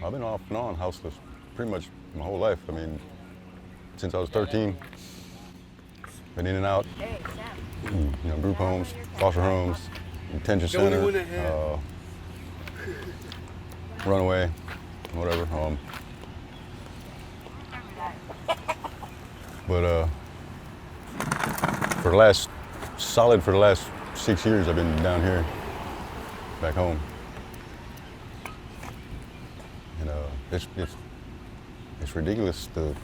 I've been off and on houseless pretty much my whole life. I mean, since I was 13, been in and out, group homes, foster homes, detention center, runaway, whatever. But for the last 6 years, I've been down here, back home. And it's ridiculous the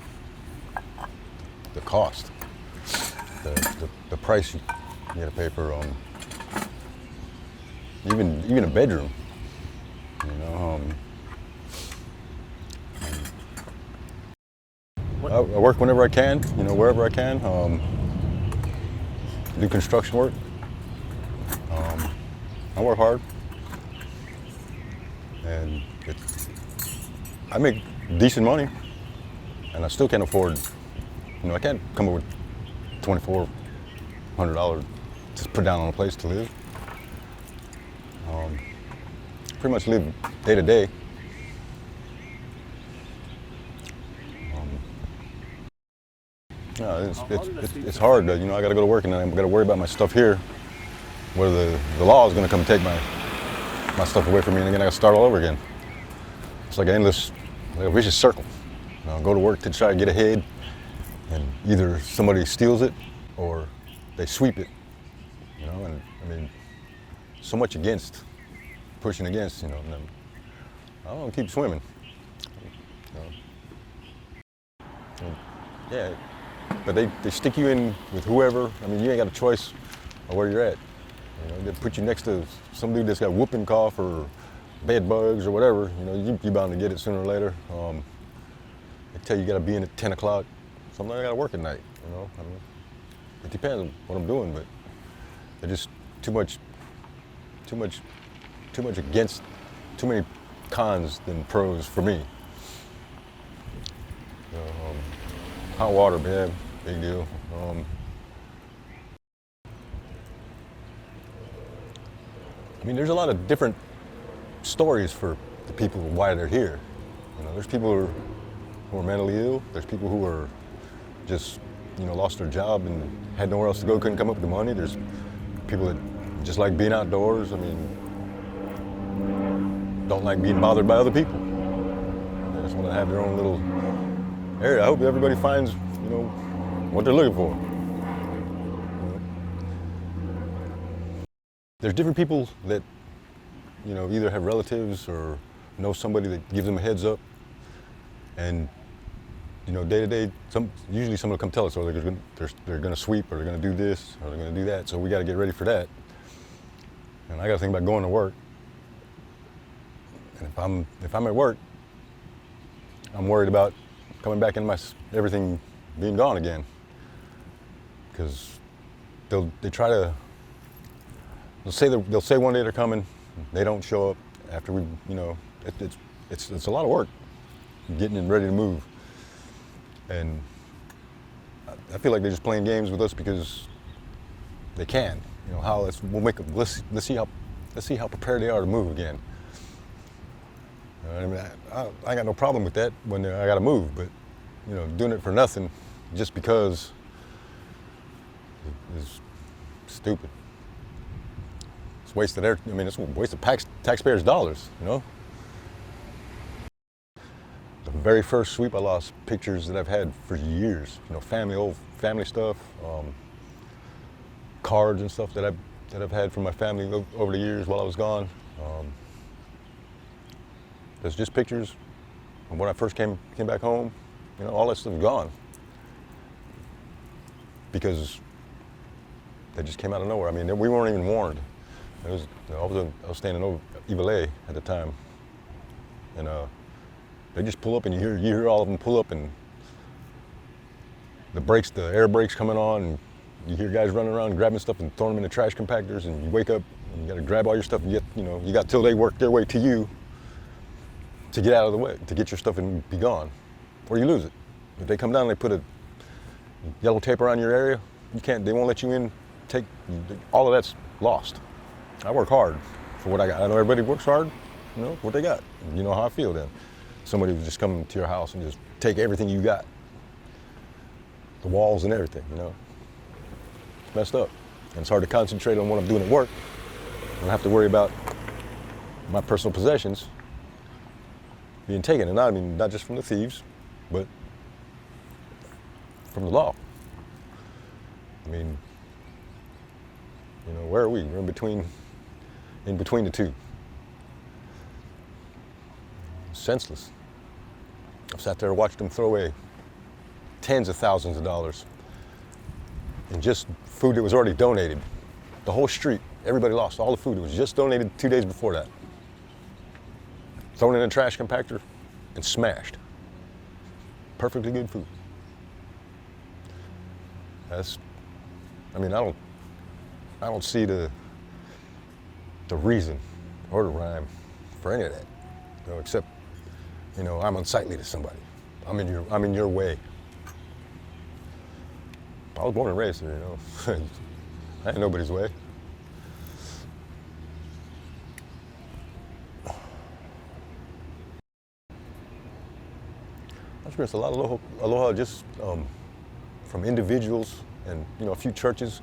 cost, the price you gotta pay for even a bedroom. I work whenever I can, wherever I can. Do construction work. I work hard, and I make decent money, and I still can't afford. I can't come up with $2,400 to put down on a place to live. Pretty much live day to day. It's hard. I got to go to work, and then I got to worry about my stuff here, where the law is going to come take my stuff away from me, and then I got to start all over again. It's like a vicious circle. Go to work to try to get ahead, and either somebody steals it or they sweep it. And I mean, so much pushing against. And then, I don't keep swimming. Yeah. But they stick you in with whoever. I mean, you ain't got a choice of where you're at. They put you next to some dude that's got whooping cough or bed bugs or whatever. You bound to get it sooner or later. They tell you got to be in at 10 o'clock. Sometimes I got to work at night. I mean, it depends on what I'm doing, but they're just too much against, too many cons than pros for me. Hot water, man, big deal. I mean, there's a lot of different stories for the people why they're here. There's people who are mentally ill. There's people who are just, lost their job and had nowhere else to go, couldn't come up with the money. There's people that just like being outdoors. I mean, don't like being bothered by other people. They just want to have their own little area. I hope everybody finds, what they're looking for. There's different people that, either have relatives or know somebody that gives them a heads up. And, day to day, usually someone will come tell us, oh, they're going to sweep, or they're going to do this, or they're going to do that. So we got to get ready for that. And I got to think about going to work. And if I'm at work, I'm worried about coming back and everything being gone again, because they'll say one day they're coming, they don't show up after we, it's a lot of work getting them ready to move, and I feel like they're just playing games with us because they can. Let's see how prepared they are to move again. I mean, I got no problem with that when I got to move, but doing it for nothing just because is stupid. It's wasted it's a waste of taxpayers' dollars. The very first sweep, I lost pictures that I've had for years. Old family stuff, cards and stuff that I've had from my family over the years while I was gone. There's just pictures of when I first came back home. All that stuff is gone because they just came out of nowhere. I mean, we weren't even warned. I was staying in Ivalé at the time, and they just pull up, and you hear all of them pull up, and the air brakes coming on, and you hear guys running around grabbing stuff and throwing them in the trash compactors, and you wake up and you got to grab all your stuff. And you got till they work their way to you to get out of the way, to get your stuff and be gone, or you lose it. If they come down and they put a yellow tape around your area, they won't let you in. All of that's lost. I work hard for what I got. I know everybody works hard, what they got. You know how I feel then. somebody would just come to your house and just take everything you got, the walls and everything, you know. It's messed up. And it's hard to concentrate on what I'm doing at work. I don't have to worry about my personal possessions being taken. And I mean, not just from the thieves, but from the law. I mean, you know, where are we? We're in between the two. Senseless. I've sat there and watched them throw away tens of thousands of dollars in just food that was already donated. The whole street, everybody lost all the food. It was just donated 2 days before that. Thrown in a trash compactor and smashed. Perfectly good food. I don't see the reason or the rhyme for any of that, you know, except, you know, I'm unsightly to somebody. I'm in your way. I was born and raised here, you know. I ain't nobody's way. I experienced a lot of aloha just from individuals and, you know, a few churches.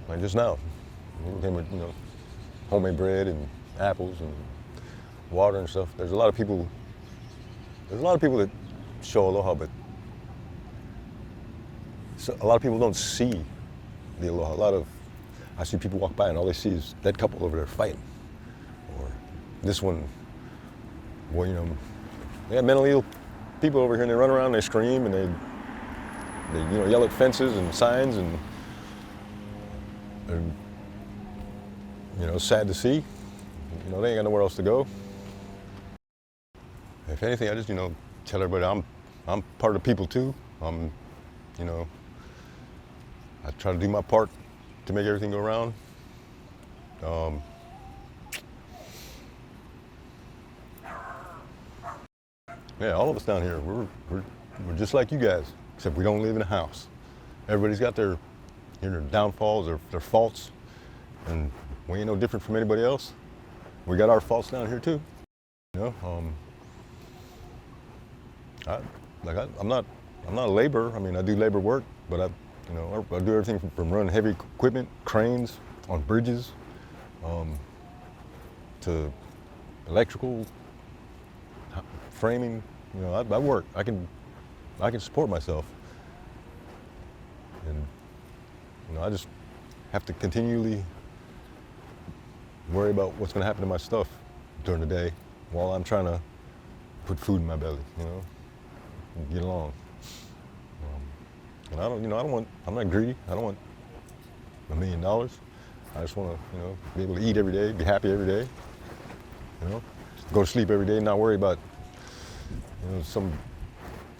Like just now, we came with, you know, homemade bread and apples and water and stuff. There's a lot of people that show aloha, but a lot of people don't see the aloha. I see people walk by and all they see is that couple over there fighting. Or this one, well, you know, they have mentally ill people over here and they run around and they scream and they you know, yell at fences and signs and you know, sad to see. You know, they ain't got nowhere else to go. If anything, I just, you know, tell everybody I'm part of the people too. You know, I try to do my part to make everything go around. Yeah, all of us down here, we're just like you guys, except we don't live in a house. Everybody's got their downfalls, their faults, and we ain't no different from anybody else. We got our faults down here too. You know, I'm not a laborer. I mean, I do labor work, but I do everything from running heavy equipment, cranes on bridges, to electrical framing. You know, I work. I can support myself, and you know, I just have to continually worry about what's going to happen to my stuff during the day while I'm trying to put food in my belly. You know, and get along. And I'm not greedy. I don't want $1 million. I just want to, you know, be able to eat every day, be happy every day. You know, go to sleep every day, not worry about, you know, some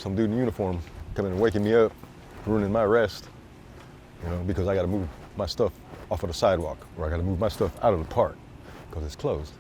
dude in uniform coming and waking me up, ruining my rest. You know, because I got to move my stuff off of the sidewalk, or I got to move my stuff out of the park because it's closed.